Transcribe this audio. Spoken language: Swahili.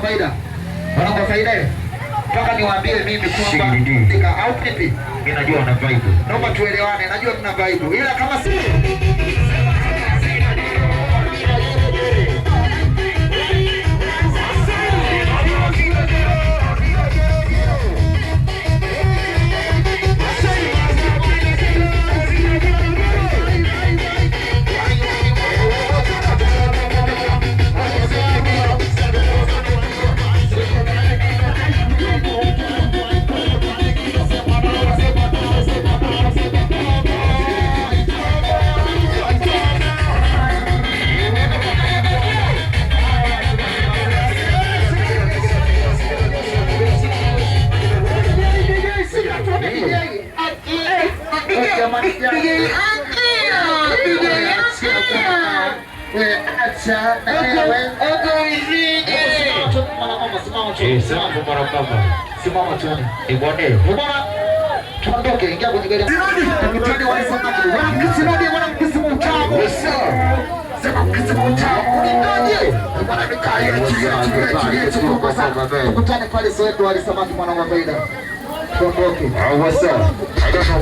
faida. Mwanangu wa faida. Mpaka niwaambie mimi kwamba nika au pipi. Ninajua una vibe. Naomba tuelewane, najua tuna vibe. Ila kama si simama tuone. Tuondoke, ingia kwenye gari. Tukutane walisemaje? Wanakisemaje mwanamkisimu mtamu? Sema mkisimu mtamu. Unaje? Bwana nikae chini kwa sababu. Tukutane pale Soweto walisemaje mwana wa faida. Tuondoke. What's up?